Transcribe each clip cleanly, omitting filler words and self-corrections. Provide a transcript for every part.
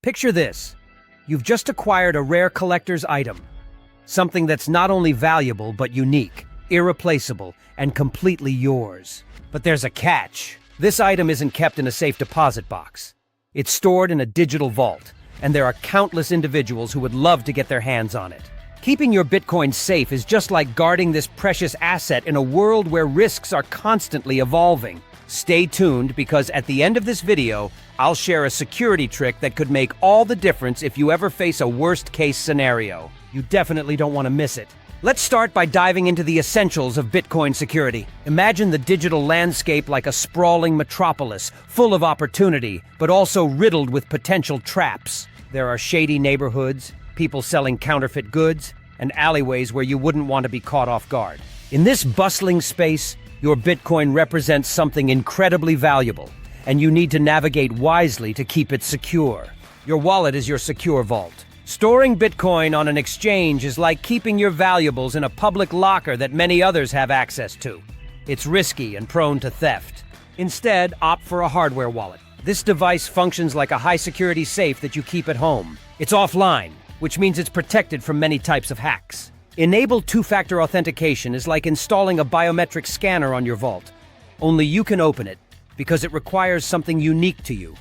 Picture this. You've just acquired a rare collector's item. Something that's not only valuable, but unique, irreplaceable, and completely yours. But there's a catch. This item isn't kept in a safe deposit box. It's stored in a digital vault, and there are countless individuals who would love to get their hands on it. Keeping your Bitcoin safe is just like guarding this precious asset in a world where risks are constantly evolving. Stay tuned because at the end of this video, I'll share a security trick that could make all the difference if you ever face a worst-case scenario. You definitely don't want to miss it. Let's start by diving into the essentials of Bitcoin security. Imagine the digital landscape like a sprawling metropolis, full of opportunity, but also riddled with potential traps. There are shady neighborhoods, people selling counterfeit goods, and alleyways where you wouldn't want to be caught off guard. In this bustling space, your Bitcoin represents something incredibly valuable, and you need to navigate wisely to keep it secure. Your wallet is your secure vault. Storing Bitcoin on an exchange is like keeping your valuables in a public locker that many others have access to. It's risky and prone to theft. Instead, opt for a hardware wallet. This device functions like a high-security safe that you keep at home. It's offline, which means it's protected from many types of hacks. Enable two-factor authentication is like installing a biometric scanner on your vault. Only you can open it, because it requires something unique to you,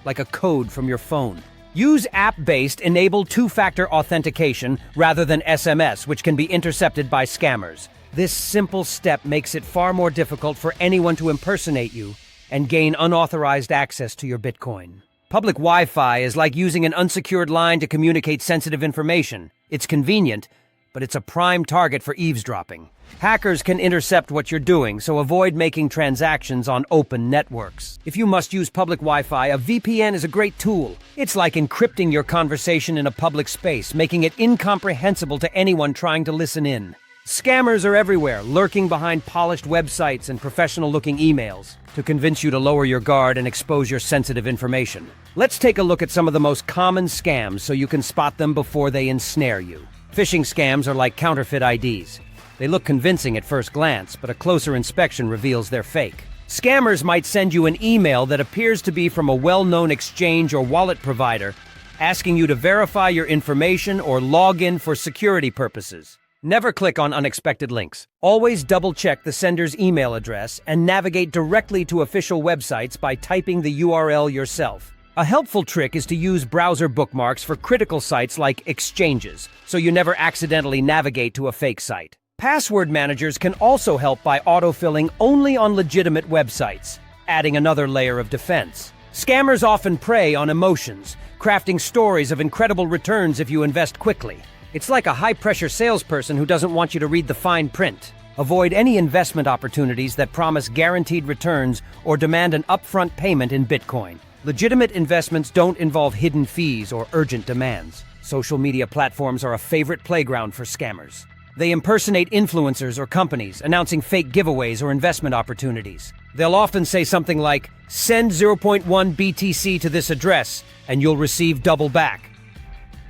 like a code from your phone. Use app-based Enable two-factor authentication rather than SMS, which can be intercepted by scammers. This simple step makes it far more difficult for anyone to impersonate you and gain unauthorized access to your Bitcoin. Public Wi-Fi is like using an unsecured line to communicate sensitive information. It's convenient, but it's a prime target for eavesdropping. Hackers can intercept what you're doing, so avoid making transactions on open networks. If you must use public Wi-Fi, a VPN is a great tool. It's like encrypting your conversation in a public space, making it incomprehensible to anyone trying to listen in. Scammers are everywhere, lurking behind polished websites and professional-looking emails to convince you to lower your guard and expose your sensitive information. Let's take a look at some of the most common scams so you can spot them before they ensnare you. Phishing scams are like counterfeit IDs. They look convincing at first glance, but a closer inspection reveals they're fake. Scammers might send you an email that appears to be from a well-known exchange or wallet provider, asking you to verify your information or log in for security purposes. Never click on unexpected links. Always double-check the sender's email address and navigate directly to official websites by typing the URL yourself. A helpful trick is to use browser bookmarks for critical sites like exchanges, so you never accidentally navigate to a fake site. Password managers can also help by autofilling only on legitimate websites, adding another layer of defense. Scammers often prey on emotions, crafting stories of incredible returns if you invest quickly. It's like a high-pressure salesperson who doesn't want you to read the fine print. Avoid any investment opportunities that promise guaranteed returns or demand an upfront payment in Bitcoin. Legitimate investments don't involve hidden fees or urgent demands. Social media platforms are a favorite playground for scammers. They impersonate influencers or companies, announcing fake giveaways or investment opportunities. They'll often say something like, "Send 0.1 BTC to this address, and you'll receive double back."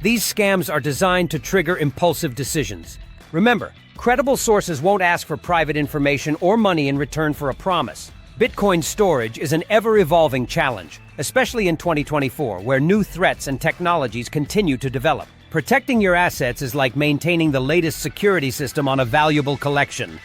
These scams are designed to trigger impulsive decisions. Remember, credible sources won't ask for private information or money in return for a promise. Bitcoin storage is an ever-evolving challenge, especially in 2024, where new threats and technologies continue to develop. Protecting your assets is like maintaining the latest security system on a valuable collection.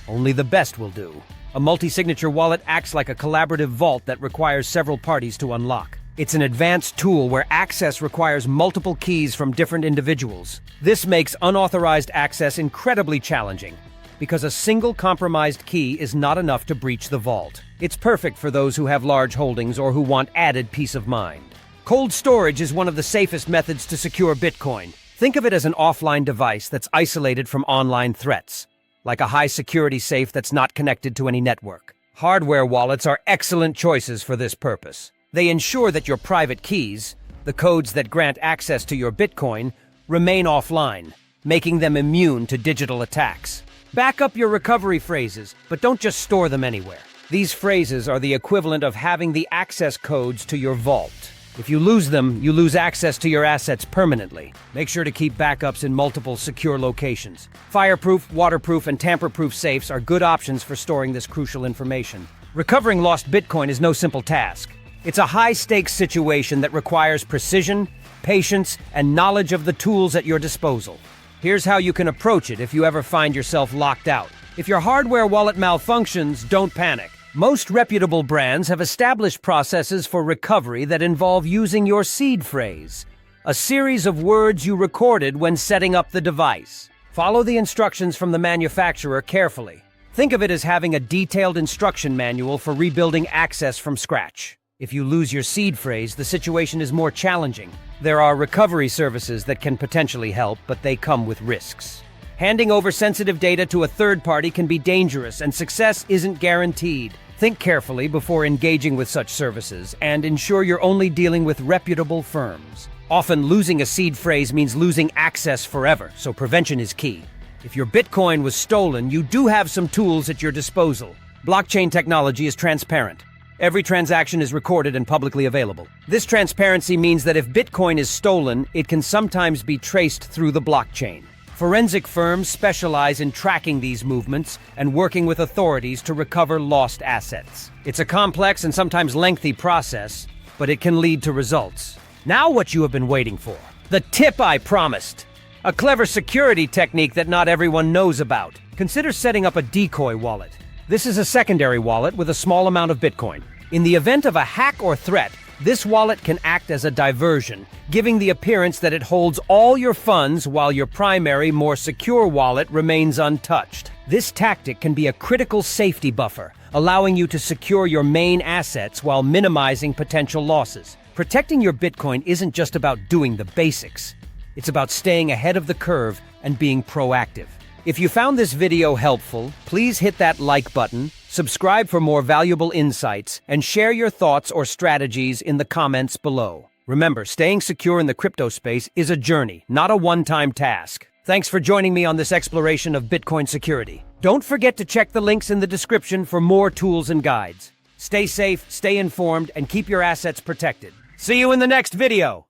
Only the best will do. A multi-signature wallet acts like a collaborative vault that requires several parties to unlock. It's an advanced tool where access requires multiple keys from different individuals. This makes unauthorized access incredibly challenging, because a single compromised key is not enough to breach the vault. It's perfect for those who have large holdings or who want added peace of mind. Cold storage is one of the safest methods to secure Bitcoin. Think of it as an offline device that's isolated from online threats, like a high-security safe that's not connected to any network. Hardware wallets are excellent choices for this purpose. They ensure that your private keys, the codes that grant access to your Bitcoin, remain offline, making them immune to digital attacks. Back up your recovery phrases, but don't just store them anywhere. These phrases are the equivalent of having the access codes to your vault. If you lose them, you lose access to your assets permanently. Make sure to keep backups in multiple secure locations. Fireproof, waterproof, and tamper-proof safes are good options for storing this crucial information. Recovering lost Bitcoin is no simple task. It's a high-stakes situation that requires precision, patience, and knowledge of the tools at your disposal. Here's how you can approach it if you ever find yourself locked out. If your hardware wallet malfunctions, don't panic. Most reputable brands have established processes for recovery that involve using your seed phrase, a series of words you recorded when setting up the device. Follow the instructions from the manufacturer carefully. Think of it as having a detailed instruction manual for rebuilding access from scratch. If you lose your seed phrase, the situation is more challenging. There are recovery services that can potentially help, but they come with risks. Handing over sensitive data to a third party can be dangerous, and success isn't guaranteed. Think carefully before engaging with such services, and ensure you're only dealing with reputable firms. Often, losing a seed phrase means losing access forever, so prevention is key. If your Bitcoin was stolen, you do have some tools at your disposal. Blockchain technology is transparent. Every transaction is recorded and publicly available. This transparency means that if Bitcoin is stolen, it can sometimes be traced through the blockchain. Forensic firms specialize in tracking these movements and working with authorities to recover lost assets. It's a complex and sometimes lengthy process, but it can lead to results. Now what you have been waiting for. The tip I promised. A clever security technique that not everyone knows about. Consider setting up a decoy wallet. This is a secondary wallet with a small amount of Bitcoin. In the event of a hack or threat, this wallet can act as a diversion, giving the appearance that it holds all your funds while your primary, more secure wallet remains untouched. This tactic can be a critical safety buffer, allowing you to secure your main assets while minimizing potential losses. Protecting your Bitcoin isn't just about doing the basics. It's about staying ahead of the curve and being proactive. If you found this video helpful, please hit that like button, subscribe for more valuable insights, and share your thoughts or strategies in the comments below. Remember, staying secure in the crypto space is a journey, not a one-time task. Thanks for joining me on this exploration of Bitcoin security. Don't forget to check the links in the description for more tools and guides. Stay safe, stay informed, and keep your assets protected. See you in the next video!